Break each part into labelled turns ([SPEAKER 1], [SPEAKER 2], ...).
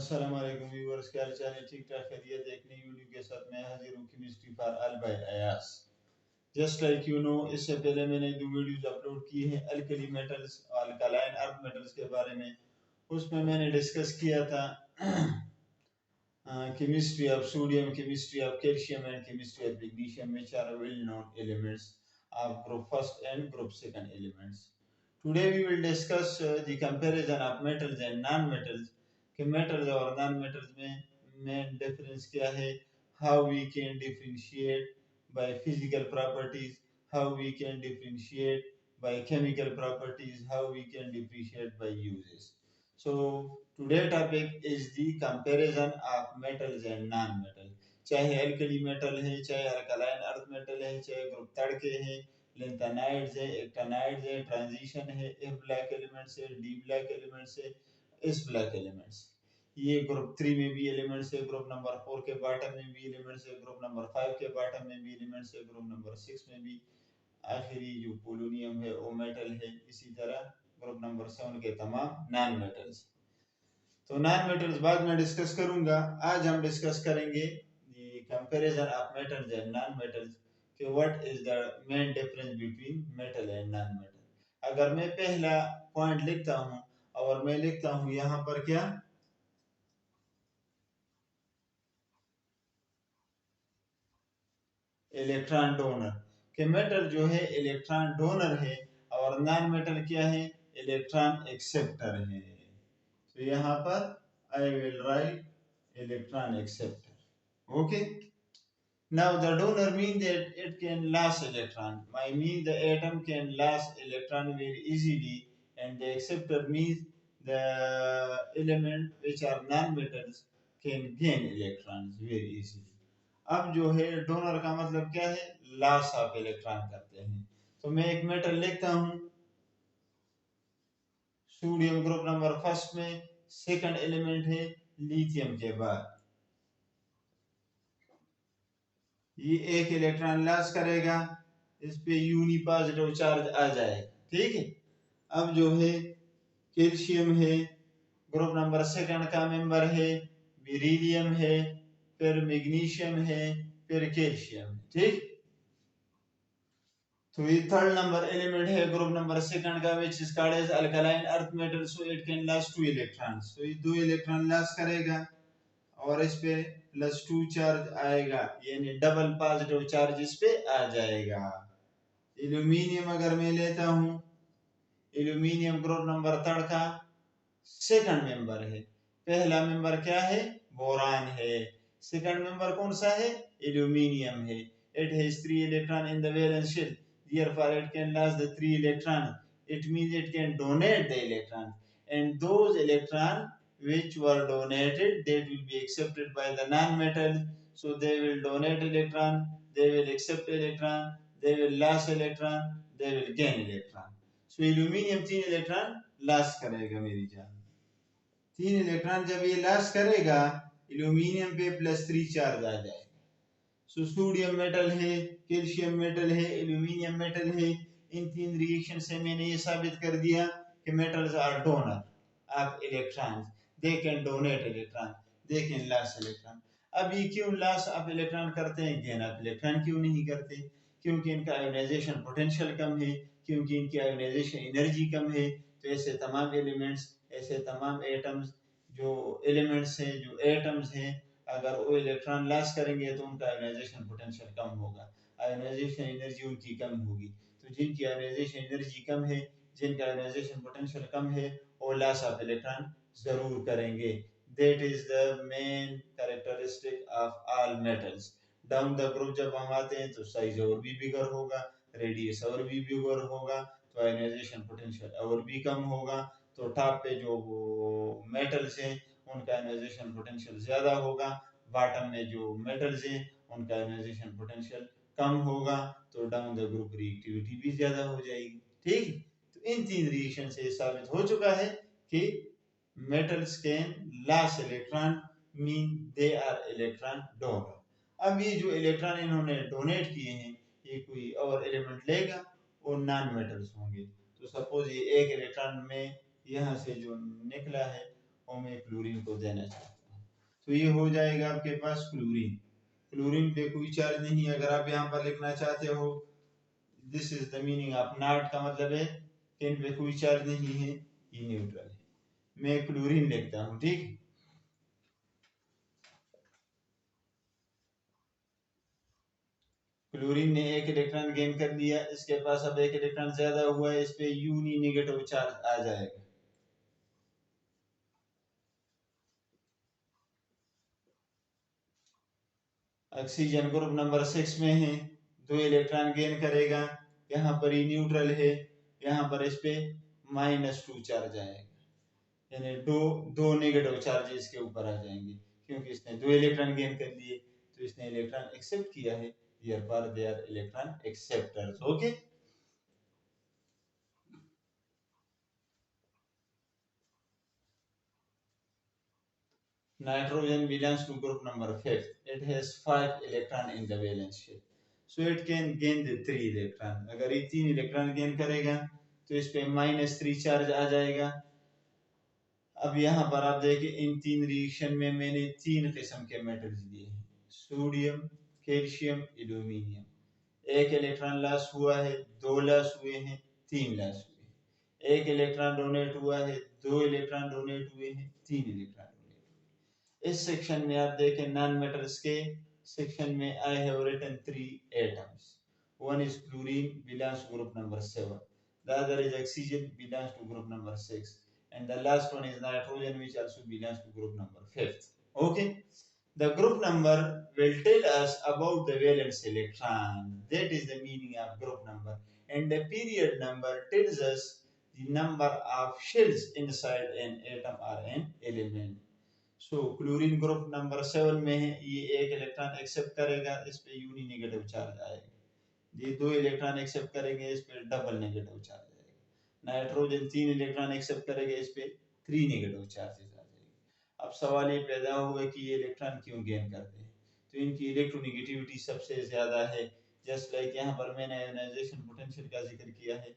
[SPEAKER 1] अस्सलाम वालेकुम व्यूअर्स, क्या हाल चाल है? ठीक ठाक खैरियत। एक नई वीडियो के साथ मैं हाजिर हूँ chemistry for all by Ayas. Just like you know, इससे पहले मैंने 2 वीडियोस अपलोड किए हैं अल्कली मेटल्स और अल्कलाइन अर्थ मेटल्स के बारे में। उसमें मैंने डिस्कस किया था chemistry of sodium, chemistry of calcium and chemistry of magnesium, which are well known elements of group first and group second elements. Today we will discuss the comparison of metals and non-metals, कि metals और non metals में main difference क्या है, how we can differentiate by physical properties, how we can differentiate by chemical properties, how we can differentiate by uses. So today topic is the comparison of metals and non-metal. चाहे alkali metal है, चाहे alkaline earth metal है, चाहे group तड़के हैं, lanthanides है, actinides है, transition है, एफ ब्लैक एलिमेंट्स है, डी ब्लैक एलिमेंट्स है, एस ब्लैक एलिमेंट्स। ये ग्रुप 3 में भी एलिमेंट्स है, ग्रुप नंबर 4 के बॉटम में भी एलिमेंट्स है, ग्रुप नंबर 5 के बॉटम में भी एलिमेंट्स है, ग्रुप नंबर 6 में भी आखिरी जो पोलोनियम है वो मेटल है। इसी तरह ग्रुप नंबर 7 के तमाम नॉन मेटल्स। तो नॉन मेटल्स बाद में डिस्कस करूंगा। आज हम डिस्कस करेंगे the comparison of metals and non metals, कि what is the main difference between metal and non metal. अगर मैं पहला पॉइंट लिखता हूं और मैं लिखता हूं यहां पर क्या, इलेक्ट्रॉन डोनर, कि मेटल जो है इलेक्ट्रॉन डोनर है और नॉन मेटल क्या है, इलेक्ट्रॉन एक्सेप्टर है। तो यहाँ पर I will write electron acceptor. Okay. Now the donor means that it can last electron. I mean the atom can last electron very easily, and the acceptor means the element which are non-metals can gain electrons very easily. अब जो है donor का मतलब क्या है, loss of electron करते हैं। तो मैं एक मेटल लिखता हूं, सोडियम ग्रुप नंबर फर्स्ट में, सेकंड एलिमेंट है लिथियम के बाद। ये एक इलेक्ट्रॉन लॉस करेगा, इस पे यूनी पॉजिटिव चार्ज आ जाएगा, ठीक है। अब जो है कैल्शियम है, ग्रुप नंबर सेकंड का मेंबर है, बेरिलियम है, फिर मैग्नीशियम है, फिर कैल्शियम, ठीक। तो ये थर्ड नंबर एलिमेंट है ग्रुप नंबर सेकंड का, which is called as alkaline earth metal, so it can last 2 electrons. तो ये 2 इलेक्ट्रॉन लॉस करेगा और इस पे +2 चार्ज आएगा, यानी डबल पॉजिटिव चार्ज इस पे आ जाएगा। एल्यूमिनियम अगर मैं लेता हूं, एल्यूमिनियम ग्रुप नंबर थर्ड का सेकंड मेंबर है। पहला मेंबर क्या है, बोरान है। सेकंड मेंबर कौन सा है, एल्यूमिनियम है। It has 3 electron in the valence shell, therefore it can last the 3 electron. It means it can donate the electron, and those electron which were donated, that will be accepted by the non-metal. So they will donate electron, they will accept electron, they will last electron, they will gain electron. So aluminium 3 electron loss करेगा मेरी जान। 3 electron जब ये loss करेगा, aluminium पे +3 charge आ जाएगा। So sodium metal है, calcium metal है, एल्यूमिनियम मेटल है। इन 3 रिएक्शन से मैंने ये साबित कर दिया कि metals are donor of electrons, they can donate electron, they can lose electron. अब ये क्यों लॉस ऑफ इलेक्ट्रॉन करते हैं, गेन ऑफ इलेक्ट्रॉन क्यों नहीं करते? क्योंकि इनका आयोनाइजेशन पोटेंशियल कम है, क्योंकि इनकी आयोनाइजेशन एनर्जी कम है। तो ऐसे तमाम एलिमेंट्स, ऐसे तमाम एटम्स, जो एलिमेंट्स हैं, जो एटम्स हैं, अगर वो इलेक्ट्रॉन लॉस करेंगे तो उनका आयोनाइजेशन पोटेंशियल कम होगा, आयोनाइजेशन एनर्जी उनकी कम होगी। तो जिनकी आयोनाइजेशन एनर्जी कम है, जिनका आयोनाइजेशन पोटेंशियल कम है, वो लॉस ऑफ इलेक्ट्रॉन जरूर करेंगे। That is the main characteristic of all metals. Down the group जब हम आते हैं तो साइज और भी बिगर होगा, रेडियस और भी बिगर होगा, तो आयोनाइजेशन पोटेंशियल और भी कम होगा। तो टॉप पे जो मेटल्स हैं उनका आयोनाइजेशन पोटेंशियल ज्यादा होगा, बॉटम में जो मेटल्स हैं उनका आयोनाइजेशन पोटेंशियल कम होगा। तो डाउन द ग्रुप रिएक्टिविटी भी ज्यादा हो जाएगी, ठीक। तो इन 3 रिएक्शन से साबित हो चुका है कि metals can lose electron, mean they are electron donor. अब ये जो इलेक्ट्रॉन इन्होंने डोनेट किए हैं, ये कोई और एलिमेंट लेगा और नॉन मेटल्स होंगे। तो सपोज ये एक इलेक्ट्रॉन में यहाँ से जो निकला है वो मैं क्लोरीन को देना चाहता हूँ, तो ये हो जाएगा आपके पास क्लोरीन। क्लोरीन पे कोई चार्ज नहीं है। अगर आप यहाँ पर लिखना चाहते हो this is the meaning of not, का मतलब है कि इन पे कोई चार्ज नहीं है, ये न्यूट्रल है। मैं क्लोरीन लिखता हूँ, ठीक। क्लोरीन ने एक इलेक्ट्रॉन गेन कर लिया, इसके पास अब एक इलेक्ट्रॉन ज्यादा हुआ है, इस पे यूनी नेगेटिव चार्ज आ जाएगा। ऑक्सीजन ग्रुप नंबर 6 में है, 2 इलेक्ट्रॉन गेन करेगा, यहाँ पर ही न्यूट्रल है, यहाँ पर इस पे -2 चार्ज आएगा, यानी दो नेगेटिव चार्ज इसके ऊपर आ जाएंगे, क्योंकि इसने 2 इलेक्ट्रॉन गेन कर लिए, तो इसने इलेक्ट्रॉन एक्सेप्ट किया है, therefore they are electron acceptors। Okay, nitrogen belongs to group number 5, it has 5 electron in the valence shell, so it can gain the 3 electron। अगर ये 3 इलेक्ट्रॉन गेन करेगा तो इस पे -3 चार्ज आ जाएगा। अब यहाँ पर आप देखिए इन 3 रिएक्शन में मैंने 3 किस्म के मेटल्स दिए हैं, सोडियम, कैल्शियम, एल्यूमिनियम। एक इलेक्ट्रॉन लॉस हुआ है, 2 लॉस हुए हैं, 3 लॉस हुए हैं। एक इलेक्ट्रॉन डोनेट हुआ है, 2 इलेक्ट्रॉन डोनेट हुए हैं, 3 इलेक्ट्रॉन डोनेट हुए। इस सेक्शन में आप देखें नॉन मेटल्स के सेक्शन में I have written 3 atoms. One is chlorine, belongs to group number 7. The other is oxygen, belongs to group number 6. And the last one is nitrogen, which also belongs to group number 5th. Okay. The group number will tell us about the valence electron. That is the meaning of group number. And the period number tells us the number of shells inside an atom or an element. So chlorine group number 7 में है, ये एक electron accept करेगा, इस पे uni negative charge आएगा। ये 2 electron accept करेंगे, इस पे डबल नेगेटिव चार्ज आएगा। नाइट्रोजन 3 इलेक्ट्रॉन एक्सेप्ट करेगा, इस पे 3 नेगेटिव चार्जेस आ जाएंगे। अब सवाल ये पैदा हुआ कि ये इलेक्ट्रॉन क्यों गेन करते हैं, तो इनकी इलेक्ट्रोनेगेटिविटी सबसे ज्यादा है। जस्ट लाइक यहाँ पर मैंने आयोनाइजेशन पोटेंशियल का जिक्र किया है,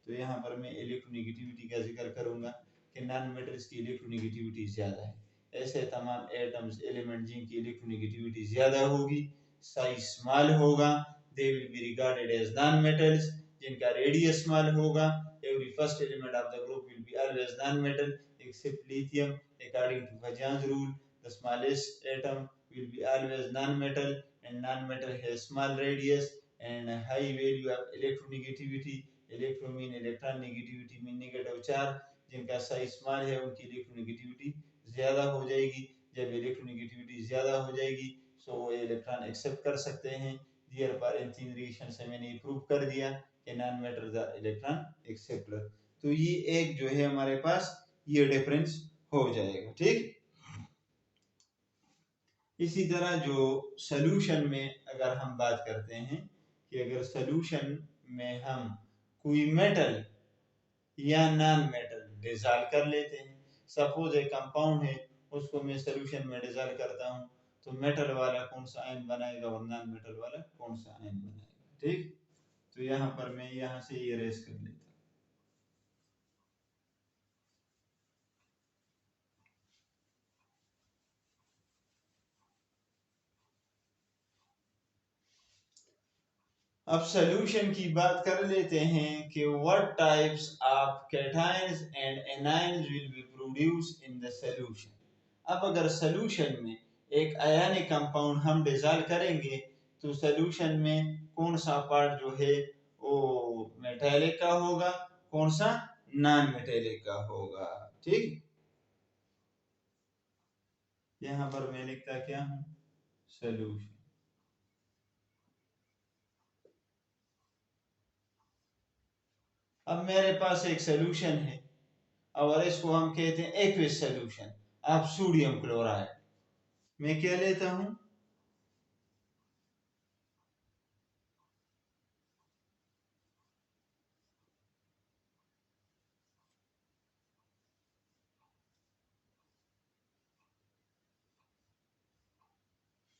[SPEAKER 1] तो यहाँ पर मैं इलेक्ट्रोनेगेटिविटी का जिक्र करूंगा कि नॉन मेटल्स की इलेक्ट्रोनेगेटिविटी ज्यादा है। ऐसे तमाम एटम्स एलिमेंट जिनकी इलेक्ट्रोनेगेटिविटी ज्यादा होगी, साइज स्मॉल होगा, they will be regarded as non-metals। जिनका रेडियस स्मॉल होगा, every first element of the group will be always non-metal except lithium। According to Pajan's rule, the smallest atom will be always non-metal, and non-metal has small radius and high value of electronegativity। electro mean electron, negativity mean negative charge। जिनका size small है उनकी electronegativity ज्यादा हो जाएगी। जब electronegativity ज्यादा हो जाएगी तो वो इलेक्ट्रॉन एक्सेप्ट कर सकते हैं। दियर पर इन 3 रिएक्शन से मैंने प्रूव कर दिया कि नॉन मेटल इलेक्ट्रॉन एक्सेप्टर। तो ये एक जो है हमारे पास ये डिफरेंस हो जाएगा, ठीक। इसी तरह जो सॉल्यूशन में अगर हम बात करते हैं कि अगर सॉल्यूशन में हम कोई मेटल या नॉन मेटल डिसॉल्व कर लेते हैं, सपोज एक कंपाउंड है उसको मैं सॉल्यूशन में डिसॉल्व करता हूं, तो मेटल वाला कौन सा आयन बनाएगा और नॉन मेटल वाला कौन सा आयन बनाएगा, ठीक। तो यहाँ पर मैं यहाँ से इरेज कर लेता हूँ। अब सॉल्यूशन की बात कर लेते हैं कि what types of cations and anions will be produced in the solution. अब अगर सॉल्यूशन में एक आयनिक कंपाउंड हम डिसॉल्व करेंगे तो सॉल्यूशन में कौन सा पार्ट जो है वो मेटेलिक का होगा, कौन सा नॉन मेटेलिक का होगा, ठीक। यहाँ पर मैं लिखता क्या हूँ, सॉल्यूशन। अब मेरे पास एक सॉल्यूशन है और इसको हम कहते हैं aqueous solution of sodium chloride. मैं क्या लेता हूं,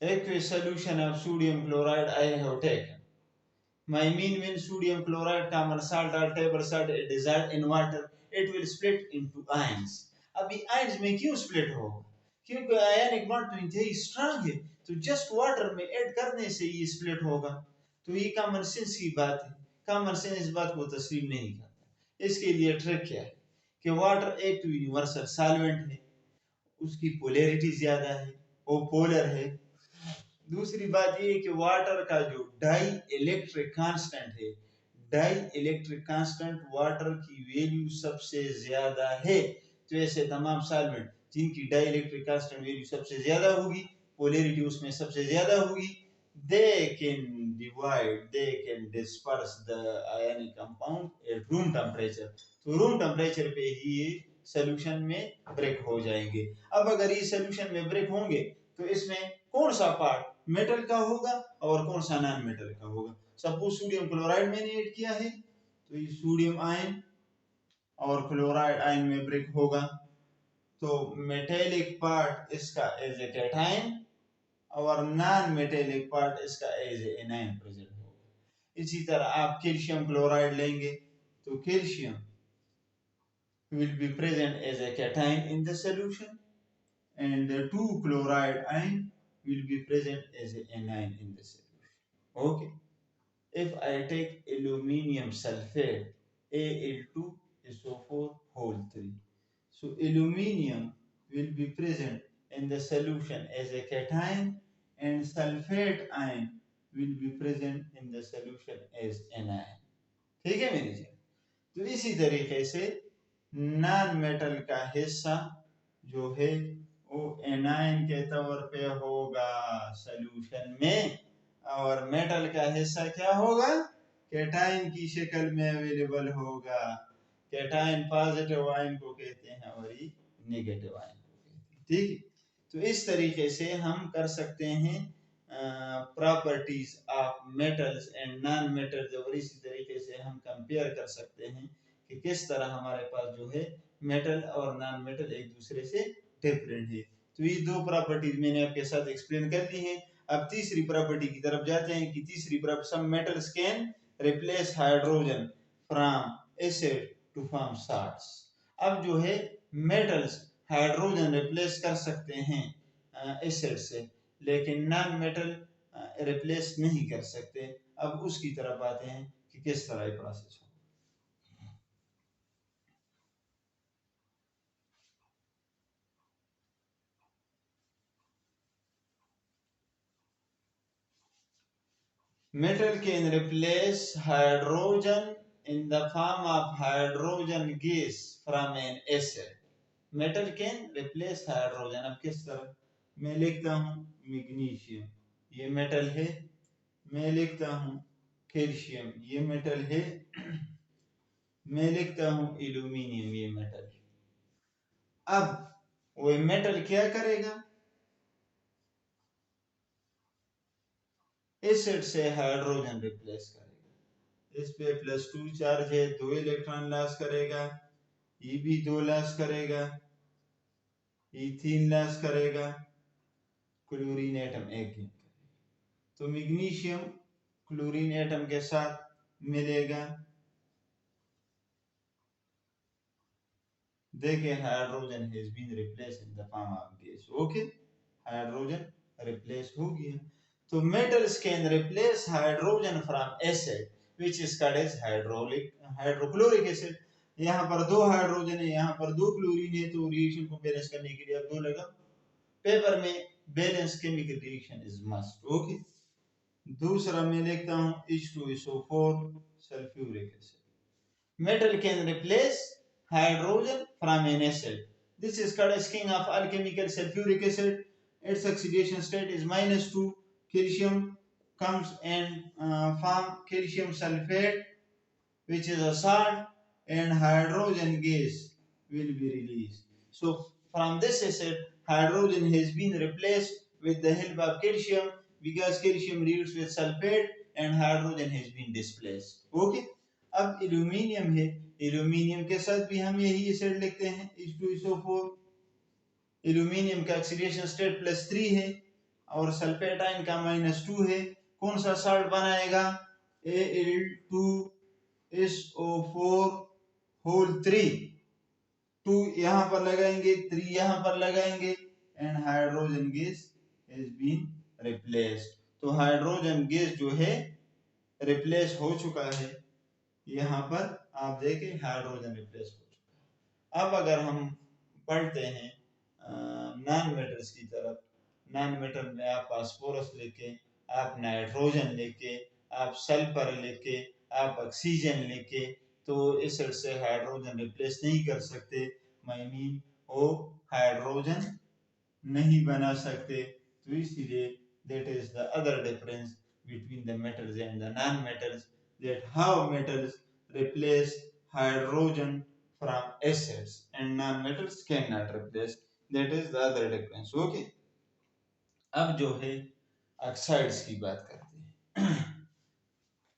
[SPEAKER 1] aqueous solution of sodium chloride I have taken। My mean sodium chloride common salt or table salt dissolved in water, it will split into ions। अब ये ions में क्यों split होगा, क्योंकि आयनिक बॉन्ड इंतहाई स्ट्रांग है, तो जस्ट वाटर में ऐड करने से ये स्प्लिट होगा। तो ये कॉमन सेंस की बात है, कॉमन सेंस इस बात को तस्लीम नहीं करता। इसके लिए ट्रिक क्या है कि वाटर एक तो यूनिवर्सल सॉल्वेंट है, उसकी पोलैरिटी ज्यादा है, वो पोलर है। दूसरी बात ये है कि वाटर का जो डाई इलेक्ट्रिक कांस्टेंट है, डाई इलेक्ट्रिक कांस्टेंट वाटर की वैल्यू सबसे ज्यादा है। तो ऐसे तमाम सॉल्वेंट जिनकी डाई इलेक्ट्रिक कांस्टेंट वैल्यू सबसे ज्यादा होगी, पोलैरिटी उसमें सबसे ज्यादा होगी, they can divide, they can disperse the ionic compound at room temperature। तो रूम टेम्परेचर पे ही ये सॉल्यूशन में ब्रेक हो जाएंगे। अब अगर ये सॉल्यूशन में ब्रेक होंगे तो इसमें कौन सा पार्ट मेटल का होगा और कौन सा नॉन मेटल का होगा। सपोज सोडियम क्लोराइड मैंने ऐड किया है, तो ये सोडियम आयन और क्लोराइड आयन में ब्रेक होगा, तो मेटेलिक पार्ट इसका एज ए कैटायन और नॉन मेटेलिक पार्ट इसका एज ए एनायन प्रेजेंट होगा। इसी तरह आप कैल्शियम क्लोराइड लेंगे तो calcium will be present as a cation in the solution, and the 2 chloride ion will be present as an anion in the solution. Okay. If I take aluminium sulfate, Al2SO4 whole 3. So aluminium will be present in the solution as a cation, and sulfate ion will be present in the solution as anion. ठीक है मेरी जी। तो इसी तरीके से non metal का हिस्सा जो है वो एनायन के तौर पे होगा सॉल्यूशन में, और मेटल का हिस्सा क्या होगा, कैटायन की शक्ल में अवेलेबल होगा। कैटायन पॉजिटिव आयन को कहते हैं और ये नेगेटिव आयन को कहते हैं। ठीक, तो इस तरीके से हम कर सकते हैं properties of metals and non metals, और इसी तरीके से हम कंपेयर कर सकते हैं कि किस तरह हमारे पास जो है मेटल और नॉन मेटल एक दूसरे से डिफरेंट है। तो ये दो प्रॉपर्टीज मैंने आपके साथ एक्सप्लेन कर दी हैं। अब तीसरी प्रॉपर्टी की तरफ जाते हैं कि तीसरी property, some metals can replace hydrogen from acid to form salts. अब जो है मेटल्स हाइड्रोजन रिप्लेस कर सकते हैं एसिड से, लेकिन नॉन मेटल रिप्लेस नहीं कर सकते। अब उसकी तरफ आते हैं कि किस तरह ये प्रोसेस हो। Metal can replace hydrogen in the form of hydrogen gas from an acid. Metal can replace hydrogen। अब किस तरह, मैं लिखता हूँ मैग्नीशियम, ये मेटल है, मैं लिखता हूँ कैल्शियम, ये मेटल है, मैं लिखता हूँ एल्यूमिनियम, ये मेटल है। अब वो मेटल क्या करेगा, एसिड से हाइड्रोजन रिप्लेस करेगा। इस पे +2 चार्ज है, 2 इलेक्ट्रॉन लॉस करेगा, ये भी 2 लॉस करेगा, ये 3 लॉस करेगा, क्लोरीन एटम एक गेन करेगा। तो मैग्नीशियम क्लोरीन एटम के साथ मिलेगा, देखिए hydrogen has been replaced in the form of gas. Okay, hydrogen replace हो गया। तो metals can replace hydrogen from acid which is called as hydrochloric acid. यहाँ पर 2 हाइड्रोजन है, यहाँ पर 2 क्लोरीन है, तो रिएक्शन को बैलेंस करने के लिए आप 2 लगा। पेपर में balance chemical reaction is must. Okay, दूसरा मैं लिखता हूँ H2SO4 sulphuric acid. Metal can replace hydrogen from an acid. This is called as king of alchemical sulfuric acid. Its oxidation state is -2. Calcium comes and form calcium sulfate, which is a salt, and hydrogen gas will be released. So from this acid, hydrogen has been replaced with the help of calcium, because calcium reacts with sulfate and hydrogen has been displaced. Okay, अब aluminium है, aluminium के साथ भी हम यही acid लिखते हैं H2SO4। Aluminium का ऑक्सीडेशन स्टेट +3 है और सल्फेट आयन का -2 है। कौन सा साल्ट बनाएगा, Al2SO4 होल 3। 2 यहाँ पर लगाएंगे, 3 यहाँ पर लगाएंगे, and hydrogen gas has been replaced. तो हाइड्रोजन गैस जो है रिप्लेस हो चुका है, यहाँ पर आप देखें हाइड्रोजन रिप्लेस हो चुका है। अब अगर हम पढ़ते हैं नॉन मेटल्स की तरफ, नॉन मेटल में आप फास्फोरस लेके, आप नाइट्रोजन लेके, आप सल्फर लेके, आप ऑक्सीजन लेके, तो एसिड से हाइड्रोजन रिप्लेस नहीं कर सकते, मीन वो हाइड्रोजन नहीं बना सकते। तो इसीलिए that is the other difference between the metals and the non-metals, that how metals replace hydrogen from acids and non-metals cannot replace, that is the other difference. Okay, अब जो है ऑक्साइड्स की बात करते हैं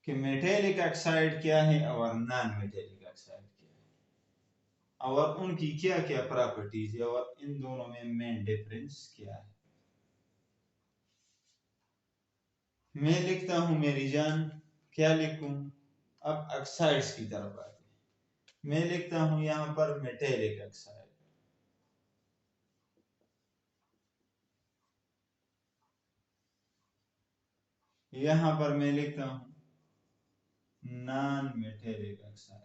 [SPEAKER 1] कि मेटेलिक ऑक्साइड क्या है और नॉन मेटेलिक ऑक्साइड क्या है और उनकी क्या क्या प्रॉपर्टीज है और इन दोनों में मेन डिफरेंस क्या है। मैं लिखता हूं मेरी जान, क्या लिखूं? अब ऑक्साइड्स की तरफ आते हैं। मैं लिखता हूं यहां पर मेटेलिक ऑक्साइड, यहां पर मैं लिखता हूं non metallic oxide.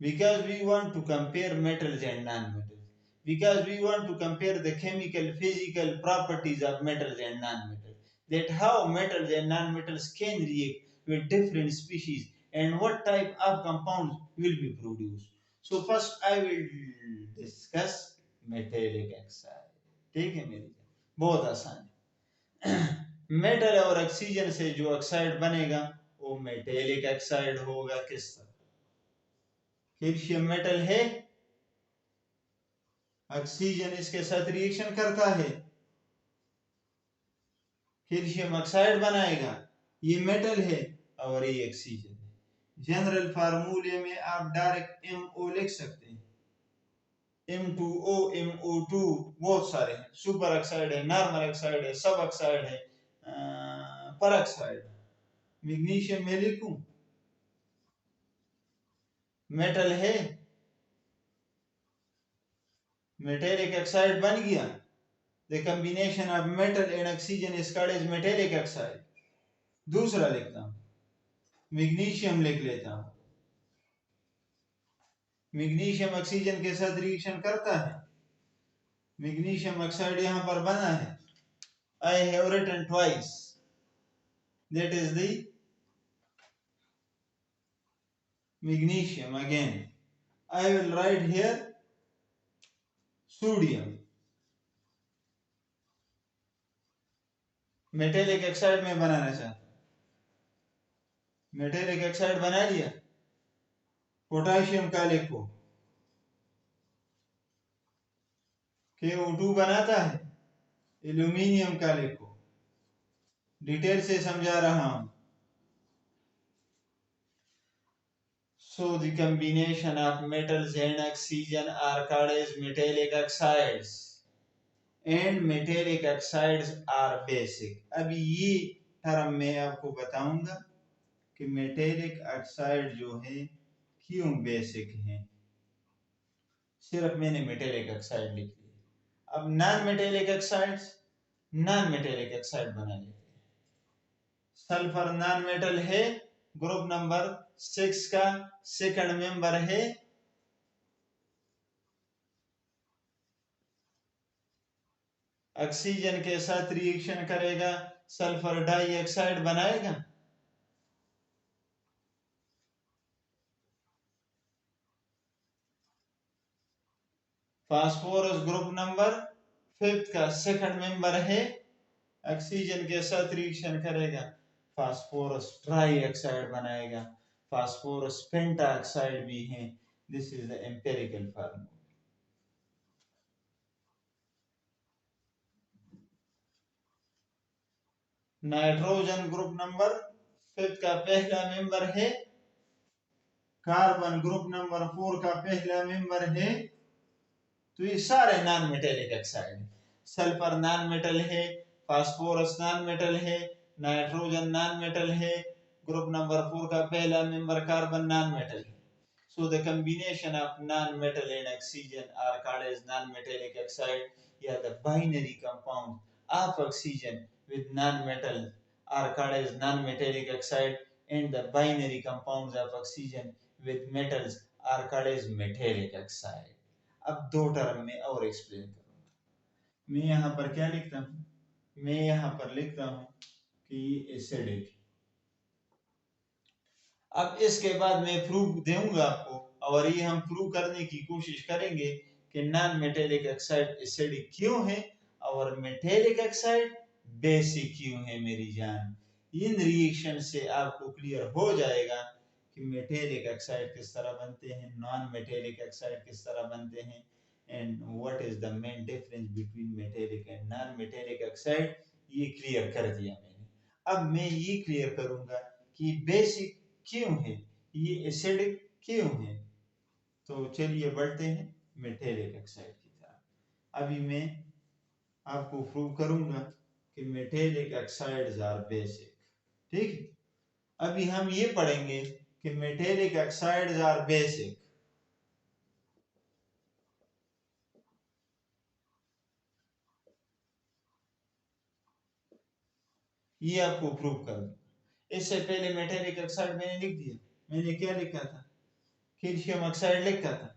[SPEAKER 1] Because we want to compare metals and non-metals, because we want to compare the chemical physical properties of metals and non-metals, that how metals and non-metals can react with different species and what type of compounds will be produced. So first I will discuss metallic oxide. ठीक है मेरी, बहुत आसान है। Metal और oxygen से जो oxide बनेगा वो मेटेलिक ऑक्साइड होगा। किस तरह? कैल्शियम मेटल है, ऑक्सीजन इसके साथ रिएक्शन करता है, कैल्शियम ऑक्साइड बनाएगा, ये मेटल है और ये ऑक्सीजन है। जनरल फार्मूले में आप डायरेक्ट MO लिख सकते हैं, M2O, MO2, बहुत सारे हैं, सुपर ऑक्साइड है, नॉर्मल ऑक्साइड है, सब ऑक्साइड है, पर ऑक्साइड। मैग्नीशियम में लिखूं, मेटल है, मेटेलिक ऑक्साइड बन गया। The combination of metal and oxygen is called as metallic oxide. दूसरा लिखता हूं, मैग्नीशियम लिख लेता हूं, मैग्नीशियम ऑक्सीजन के साथ रिएक्शन करता है, मैग्नीशियम ऑक्साइड यहां पर बना है। I have written twice, that is the magnesium. Again I will write here sodium। Metallic oxide में बनाना चाहता हूं, मेटेलिक ऑक्साइड बना लिया। पोटेशियम का लिखो, KO2 बनाता है। एल्यूमिनियम का लिखो, डिटेल से समझा रहा हूं। So the combination of metals and oxygen are called as metallic oxides and metallic oxides are basic। अभी ये टर्म मैं आपको बताऊंगा कि मेटेलिक ऑक्साइड जो है क्यों बेसिक है। सिर्फ मैंने मेटेलिक ऑक्साइड लिख लिया। अब non metallic oxides, non metallic oxide बना लेते हैं। सल्फर नॉन मेटल है, ग्रुप नंबर 6 का सेकंड मेंबर है। ऑक्सीजन के साथ रिएक्शन करेगा, सल्फर डाइऑक्साइड बनाएगा। फास्फोरस ग्रुप नंबर 5 का सेकंड मेंबर है, ऑक्सीजन के साथ रिएक्शन करेगा, फास्फोरस ट्राइऑक्साइड बनाएगा। फास्फोरस पेंटाऑक्साइड भी है। This is the empirical formula. Nitrogen group number 5 का पहला मेंबर है, कार्बन ग्रुप नंबर 4 का पहला मेंबर है। तो ये सारे नॉन मेटेलिक ऑक्साइड है। सल्फर नॉन मेटल है, फास्फोरस नॉन मेटल है, नाइट्रोजन नॉन मेटल है, ग्रुप नंबर 4 का पहला मेंबर कार्बन नॉन मेटल है। So the combination of non-metal and oxygen are called as non-metallic oxide. Yeah, the binary compound of oxygen with non-metal are called as non-metallic oxide, and the binary compounds of oxygen with metals are called as metallic oxide. अब दो term में और explain करूंगा। मैं यहाँ पर क्या लिखता हूँ, मैं यहाँ पर लिखता हूँ कि एसिडिक। अब इसके बाद मैं प्रूफ दूंगा आपको, और ये हम प्रूव करने की कोशिश करेंगे कि नॉन मेटेलिक ऑक्साइड एसिडिक क्यों है और मेटेलिक ऑक्साइड बेसिक क्यों है मेरी जान। इन रिएक्शन से आपको क्लियर हो जाएगा कि मेटेलिक ऑक्साइड किस तरह बनते हैं, नॉन मेटेलिक ऑक्साइड किस तरह बनते हैं, and what is the main difference between metallic and non metallic oxide. ये क्लियर कर दिया मैंने। अब मैं ये क्लियर करूंगा कि बेसिक क्यों है, ये एसिडिक क्यों है। तो चलिए बढ़ते हैं मेटेलिक ऑक्साइड की तरफ। अभी मैं आपको प्रूव करूंगा कि मेटेलिक ऑक्साइड्स आर बेसिक। ठीक है, अभी हम ये पढ़ेंगे कि मेटेलिक ऑक्साइड्स आर बेसिक। ये आपको प्रूव कर दूं। इससे पहले मेटेलिक ऑक्साइड मैंने लिख दिया। मैंने क्या लिखा था, कैल्शियम ऑक्साइड लिखा था,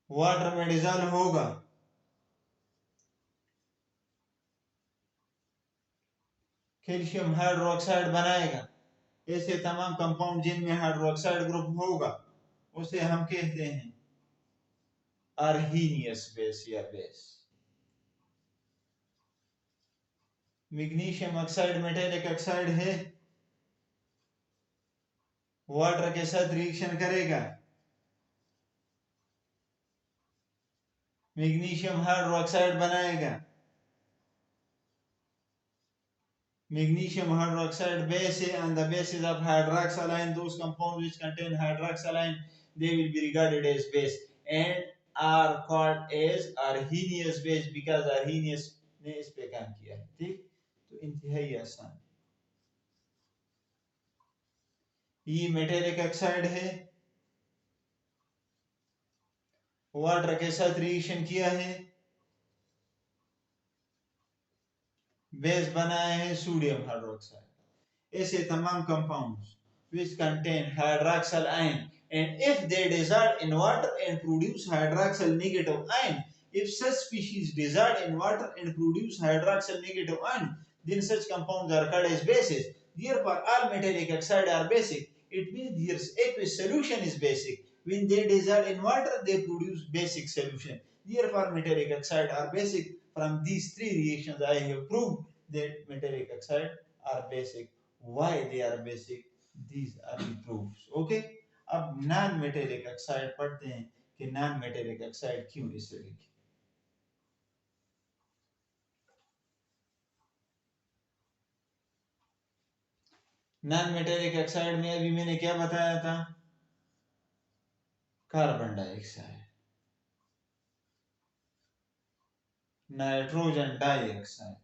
[SPEAKER 1] वाटर में डिजॉल्व होगा, कैल्शियम हाइड्रोक्साइड बनाएगा। ऐसे तमाम कंपाउंड जिनमें हाइड्रोक्साइड ग्रुप होगा उसे हम कहते हैं अर्हीनियस बेस या base. Magnesium oxide metallic oxide है, वाटर के साथ रिएक्शन करेगा, मैग्नीशियम हाइड्रोक्साइड बनाएगा। Magnesium hydroxide base and the bases of hydroxyline, those compounds which contain hydroxyline, they will be regarded as base and are called as Arrhenius base because Arrhenius ने इस पे काम किया है। ठीक, तो इंतहाई आसान। ये मेटेलिक ऑक्साइड है, वाटर के साथ रिएक्शन किया है, बेस बनाए हैं सोडियम हाइड्रोक्साइड। ऐसे तमाम compounds which contain hydroxyl ion, and if they dissolve in water and produce hydroxyl negative ion, if such species dissolve in water and produce hydroxyl negative ion, then such compounds are called as bases. Therefore all metallic oxide are basic. It means their aqueous solution is basic. When they dissolve in water they produce basic solution. Therefore metallic oxide are basic. From these three reactions I have proved that metallic oxide are basic. Why they are basic? These are the proofs. Okay, अब non metallic oxide पढ़ते हैं कि non metallic oxide क्यों acidic. Non metallic oxide में अभी मैंने क्या बताया था, carbon dioxide, nitrogen dioxide,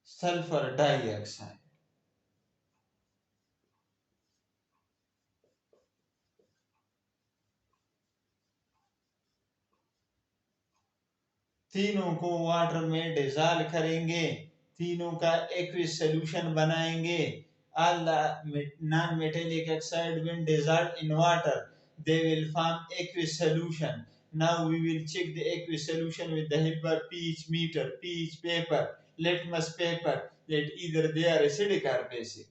[SPEAKER 1] sulphur dioxide, तीनों को वाटर में डिसॉल्व करेंगे, तीनों का एक्विस सॉल्यूशन बनाएंगे। all non-metallic oxide when dissolved in water they will form aqueous solution. Now we will check the aqueous solution with the help of pH meter, pH paper, litmus paper, that either they are acidic or basic.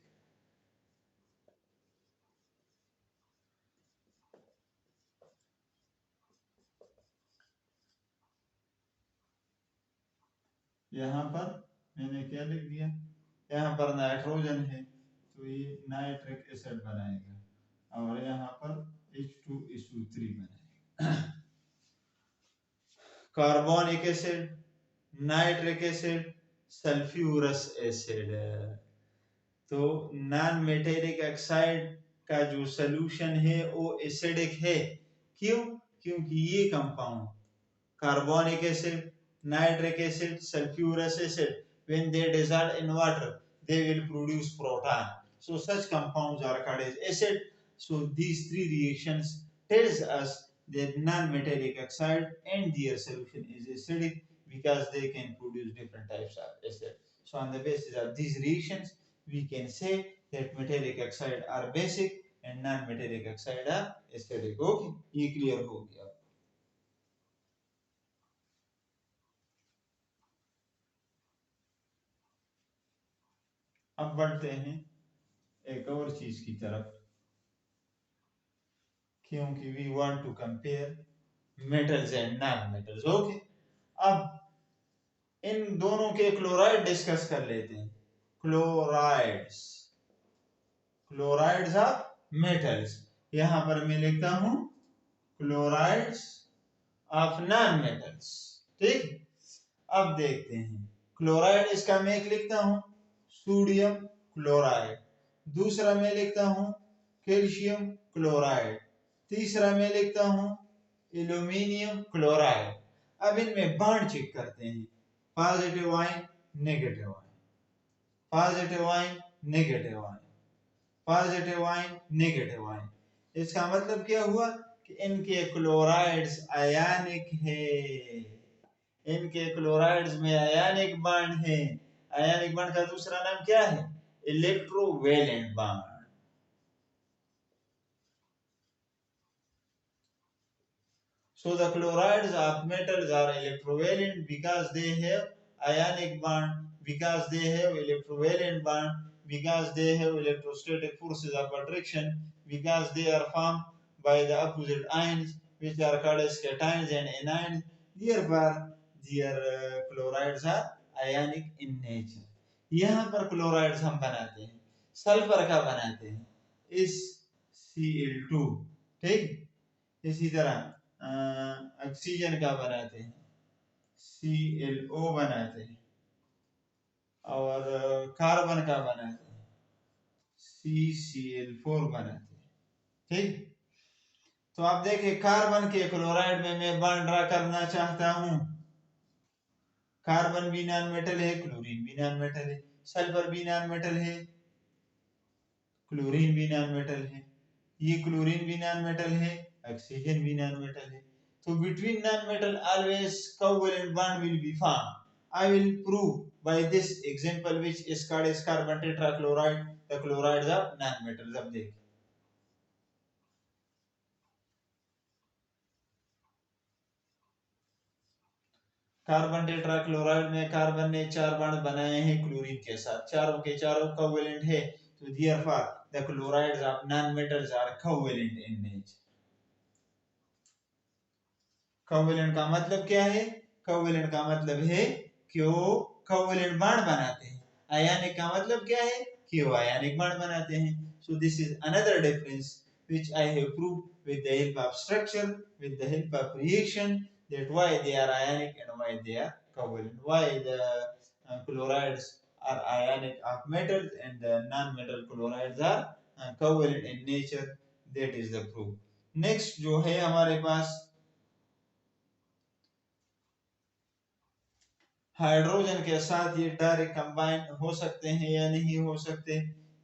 [SPEAKER 1] यहाँ पर मैंने क्या लिख दिया, यहाँ पर nitrogen है तो ये नाइट्रिक एसिड बनाएगा और यहाँ पर H2SO3 बनाएगा। Carbonic acid, nitric acid, sulphurous acid. तो नॉन मेटेलिक ऑक्साइड का जो सॉल्यूशन है वो एसिडिक है। क्यों? क्योंकि ये compound carbonic acid, nitric acid, sulfurous acid, when they dissolve in water they will produce proton. So such compounds are called as acid. So these three reactions tells us that non-metallic oxide and their solution is acidic because they can produce different types of acid. So on the basis of these reactions, we can say that metallic oxide are basic and non-metallic oxide are acidic. Okay, ये clear हो गया. अब बढ़ते हैं एक और चीज की तरफ, क्योंकि we want to compare metals and non metals. Okay, अब इन दोनों के क्लोराइड डिस्कस कर लेते हैं. Chlorides, chlorides of metals. यहां पर मैं लिखता हूं क्लोराइड्स ऑफ नॉन मेटल्स. ठीक, अब देखते हैं क्लोराइड. इसका मैं एक लिखता हूं सोडियम क्लोराइड, दूसरा मैं लिखता हूं कैल्शियम क्लोराइड, तीसरा मैं लिखता हूं एल्यूमिनियम क्लोराइड. अब इनमें बॉन्ड चेक करते हैं. Positive ion, negative ion, positive ion, negative ion, positive ion, negative ion. इसका मतलब क्या हुआ कि इनके क्लोराइड्स आयनिक है. इनके क्लोराइड्स में आयनिक बॉन्ड है. आयनिक बॉन्ड का दूसरा नाम क्या है? Electrovalent bond. So the chlorides of metals are electrovalent because they have ionic bond, because they have electrovalent bond, because they have electrostatic forces of attraction, because they are formed by the opposite ions which are called as cations and anions. Therefore, their chlorides are ionic in nature. यहाँ पर chlorides हम बनाते हैं, sulphur का बनाते हैं इस Cl2. ठीक, इसी तरह ऑक्सीजन का बनाते हैं ClO बनाते हैं, और कार्बन का बनाते हैं CCl4 बनाते हैं. ठीक, तो आप देखिए कार्बन के क्लोराइड में मैं बॉन्ड ड्रा करना चाहता हूं. कार्बन भी नॉन मेटल है, क्लोरीन भी नॉन मेटल है, सल्फर भी नॉन मेटल है, क्लोरीन भी नॉन मेटल है, ये क्लोरीन भी नॉन मेटल है, ऑक्सीजन भी नॉन मेटल है. So between non-metal always covalent bond will be formed. I will prove by this example which is called as carbon tetrachloride, the chlorides of non-metals. अब देख, carbon tetrachloride में carbon ने 4 bond बनाए हैं chlorine के साथ, चारों के चारों कोवेलेंट है. तो therefore the chlorides of non-metals are covalent in nature. Covalent का मतलब क्या है? कोवेलेंट का मतलब है कि वो कोवेलेंट बॉन्ड बनाते हैं. आयनिक का मतलब क्या है? कि वो आयनिक बॉन्ड बनाते हैं. So this is another difference which I have proved with the help of structure, with the help of reaction, that why they are ionic and why they are covalent. Why the chlorides are ionic of metals and the non-metal chlorides are covalent in nature. That is the proof. Next जो है हमारे पास hydrogen के साथ ये direct combine हो सकते हैं या नहीं हो सकते,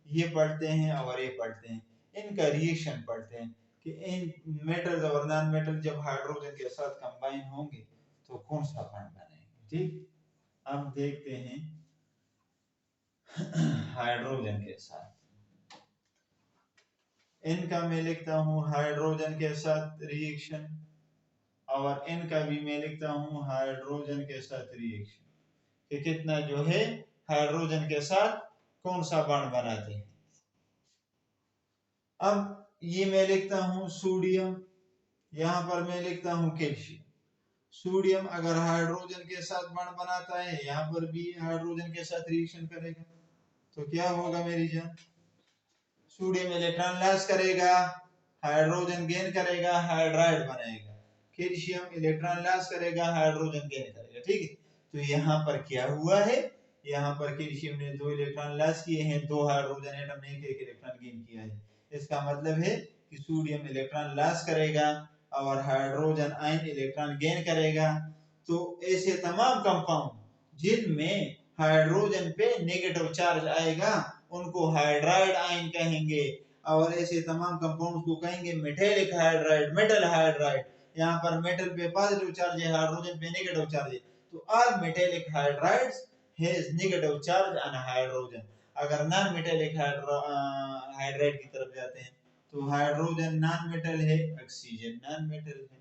[SPEAKER 1] ये पढ़ते हैं और ये पढ़ते हैं. इनका रिएक्शन पढ़ते हैं कि इन मेटल्स और नॉन मेटल जब हाइड्रोजन के साथ कंबाइन होंगे तो कौन सा बॉन्ड बनेंगे. ठीक, अब देखते हैं हाइड्रोजन के साथ. इनका मैं लिखता हूं हाइड्रोजन के साथ रिएक्शन, और इनका भी मैं लिखता हूं हाइड्रोजन के साथ रिएक्शन, कि कितना जो है हाइड्रोजन के साथ कौन सा बॉन्ड बनाते हैं. अब ये मैं लिखता हूं सोडियम, यहां पर मैं लिखता हूं कैल्शियम. सोडियम अगर हाइड्रोजन के साथ बॉन्ड बनाता है, यहां पर भी हाइड्रोजन के साथ रिएक्शन करेगा, तो क्या होगा मेरी जान? सोडियम इलेक्ट्रॉन लॉस करेगा, हाइड्रोजन गेन करेगा, हाइड्राइड बनेगा. कैल्शियम इलेक्ट्रॉन लॉस करेगा, हाइड्रोजन गेन करेगा. ठीक है, तो यहाँ पर क्या हुआ है? यहाँ पर कैल्शियम ने 2 इलेक्ट्रॉन लॉस किए हैं, 2 हाइड्रोजन एटम ने 1 इलेक्ट्रॉन गेन किया है. इसका मतलब है कि सोडियम इलेक्ट्रॉन लॉस करेगा और हाइड्रोजन आयन इलेक्ट्रॉन गेन करेगा. तो ऐसे तमाम कंपाउंड जिनमें हाइड्रोजन पे नेगेटिव चार्ज आएगा उनको हाइड्राइड आयन कहेंगे, और ऐसे तमाम कंपाउंड्स को कहेंगे मेटेलिक हाइड्राइड, मेटल हाइड्राइड। यहाँ पर मेटल पे पॉजिटिव चार्ज है, हाइड्रोजन पे नेगेटिव चार्ज है, तो all metallic hydrides has negative charge on hydrogen. अगर नॉन मेटेलिक हाइड्राइड की तरफ जाते हैं तो हाइड्रोजन नॉन मेटल है, ऑक्सीजन नॉन मेटल है,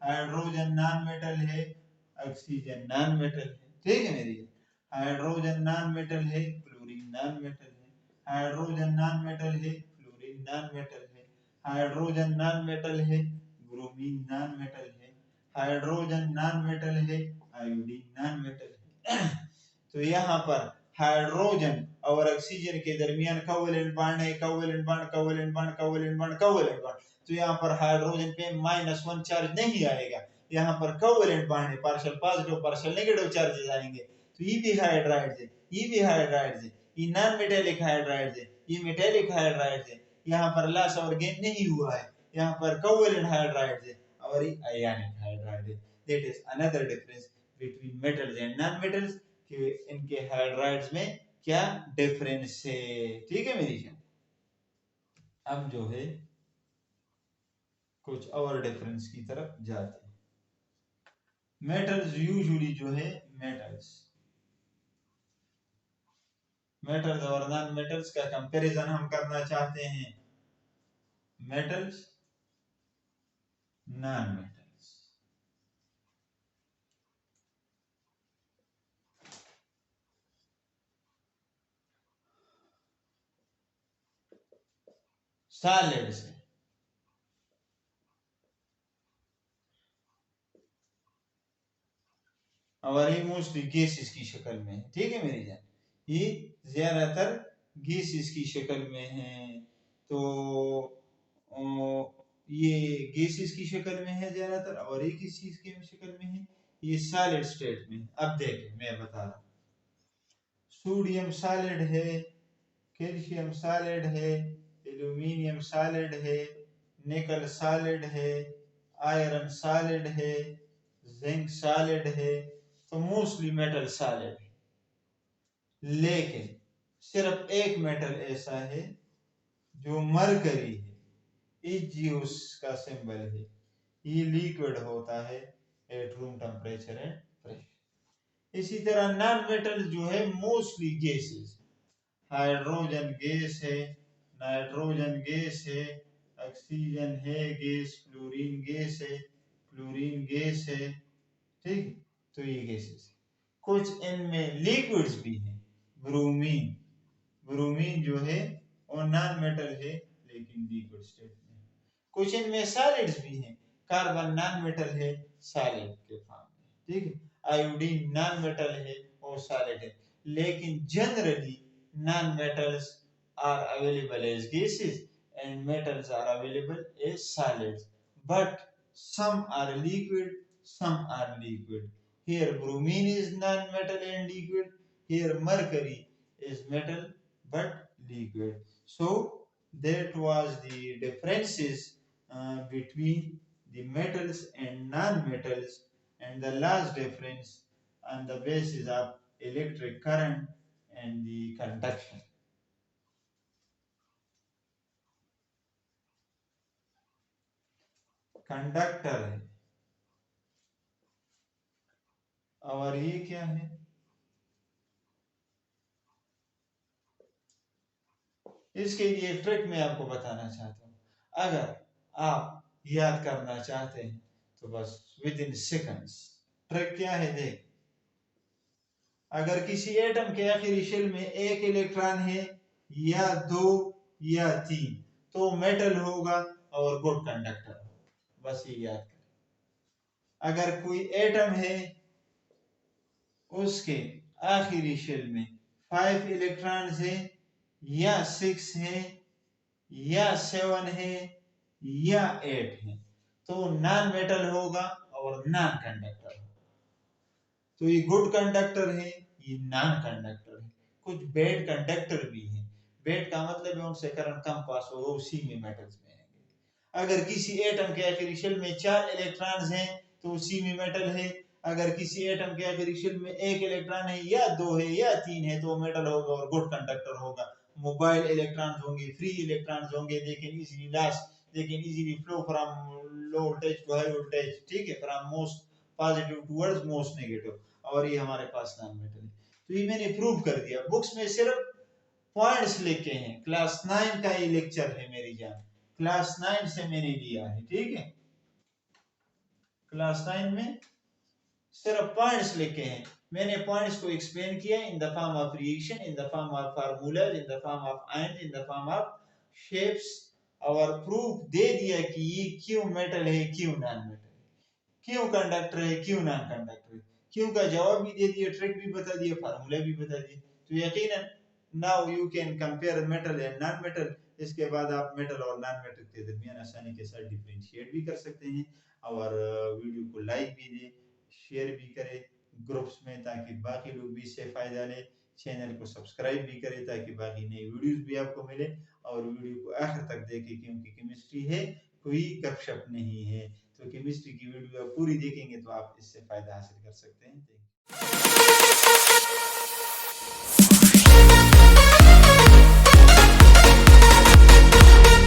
[SPEAKER 1] हाइड्रोजन नॉन मेटल है, ऑक्सीजन नॉन मेटल है, ठीक है मेरी। हाइड्रोजन नॉन मेटल है, क्लोरीन नॉन मेटल है, हाइड्रोजन नॉन मेटल है, फ्लोरीन नॉन मेटल है, हाइड्रोजन नॉन मेटल है, ब्रोमीन नॉन मेटल है, हाइड्रोजन नॉन मेटल है, आयोडीन नॉन मेटल है। तो यहाँ पर हाइड्रोजन और ऑक्सीजन के दरमियान कोवेलेंट बॉन्ड है, covalent bond, covalent bond, covalent bond, covalent bond. तो यहाँ पर हाइड्रोजन पे -1 चार्ज नहीं आएगा, यहाँ पर कोवेलेंट बॉन्ड है, partial positive partial negative charges आएंगे। तो ये भी हाइड्राइड्स है, ये भी हाइड्राइड्स है, ये नॉन मेटेलिक हाइड्राइड्स है, ये मेटेलिक हाइड्राइड्स है। यहाँ पर लॉस और गेन नहीं हुआ है, यहाँ पर कोवेलेंट हाइड्राइड्स है और ये आयनिक हाइड्राइड है। That is another difference between metals and non metals, कि इनके हाइड्राइड्स में क्या डिफरेंस है, ठीक है मेरी जान। अब जो है कुछ और डिफरेंस की तरफ जाते हैं। मेटल्स यूजुअली जो है मेटल्स और नॉन मेटल्स का कंपैरिजन हम करना चाहते हैं। मेटल्स, नॉन मेटल्स, सॉलिड्स है, और ये मोस्टली गैसेस की शक्ल में है, ठीक है मेरी जान। ये ज्यादातर गैसेस की शक्ल में है, तो ये गैसेस की शक्ल में है ज्यादातर, और ये किस चीज की शक्ल में है, ये सॉलिड स्टेट में। अब देखिए मैं बता रहा हूँ, सोडियम सॉलिड है, कैल्शियम सॉलिड है, एल्यूमिनियम सॉलिड है, निकल सॉलिड है, आयरन सॉलिड है, जिंक सॉलिड है, तो मोस्टली मेटल सॉलिड है। लेकिन सिर्फ एक मेटल ऐसा है जो मरकरी है, इजियस का सिंबल है, ये लिक्विड होता है at room temperature and pressure. इसी तरह नॉन मेटल जो है मोस्टली गैसेस, हाइड्रोजन गैस है, नाइट्रोजन गैस है, ऑक्सीजन है गैस, फ्लोरीन गैस है, क्लोरीन गैस है, ठीक। तो ये गैसेस, कुछ इनमें लिक्विड्स भी हैं, ब्रोमीन, ब्रोमीन जो है और नॉन मेटल है लेकिन लिक्विड स्टेट में। कुछ इनमें सॉलिड्स भी हैं, कार्बन नॉन मेटल है सॉलिड के फॉर्म में, ठीक है। आयोडीन नॉन मेटल है और सॉलिड है, लेकिन generally non metals are available as gases and metals are available as solids, but some are liquid, some are liquid. Here bromine is non-metal and liquid, here mercury is metal but liquid. So that was the differences between the metals and non-metals, and the last difference on the basis of electric current and the conduction. Conductor है, और ये क्या है, इसके लिए trick मैं आपको बताना चाहता हूँ। अगर आप याद करना चाहते हैं तो बस विद इन सेकंड्स। ट्रिक क्या है, देख, अगर किसी एटम के आखिरी शेल में एक इलेक्ट्रॉन है या 2 या 3 तो मेटल होगा और गुड कंडक्टर होगा, बस ये याद करें। अगर कोई एटम है उसके आखिरी शेल में 5 इलेक्ट्रॉन्स है या 6 है या 7 है या 8 है तो नॉन मेटल होगा और नॉन कंडक्टर होगा। तो ये गुड कंडक्टर है, ये नॉन कंडक्टर है। कुछ बेड कंडक्टर भी हैं, बेड का मतलब है उनसे करंट कम पास होगा, उसी में मेटल्स में आएंगे। अगर किसी एटम के आखिरी शेल में 4 इलेक्ट्रॉन्स हैं तो उसी में मेटल है। अगर किसी एटम के आखिरी शेल में 1 इलेक्ट्रॉन है या 2 है या 3 है तो मेटल होगा और गुड कंडक्टर होगा, मोबाइल इलेक्ट्रॉन्स होंगे, फ्री इलेक्ट्रॉन्स होंगे, they can easily loss, they can easily flow from low voltage to high voltage, ठीक है, from most positive towards most negative, और ये हमारे पास नॉन मेटल है। तो ये मैंने प्रूव कर दिया, बुक्स में सिर्फ पॉइंट्स लिखे हैं। क्लास 9 का ये लेक्चर है मेरी जान, क्लास 9 से मैंने लिया है, ठीक है, क्लास 9 में सिर्फ पॉइंट्स लिखे हैं, मैंने पॉइंट्स को एक्सप्लेन किया इन the form of reaction, in the form of formulas, in the form of ion, in the form of shapes, और प्रूफ दे दिया कि ये क्यों मेटल है, क्यों नॉन मेटल है, क्यों कंडक्टर है, क्यों नॉन कंडक्टर है, क्यों का जवाब भी दे दिया, ट्रिक भी बता दिया, फार्मूला भी बता दिया। तो यकीनन now you can compare metal and non metal. इसके बाद आप मेटल और नॉन मेटल के दरमियान आसानी के साथ डिफरेंशिएट भी कर सकते हैं, और वीडियो को लाइक भी दें, शेयर भी करें ग्रुप्स में, ताकि बाकी लोग भी इससे फायदा लें। चैनल को सब्सक्राइब भी करें ताकि बाकी नई वीडियोस भी आपको मिले, और वीडियो को आखिर तक देखें, क्योंकि केमिस्ट्री है, कोई गपशप नहीं है। तो केमिस्ट्री की वीडियो आप पूरी देखेंगे तो आप इससे फायदा हासिल कर सकते हैं।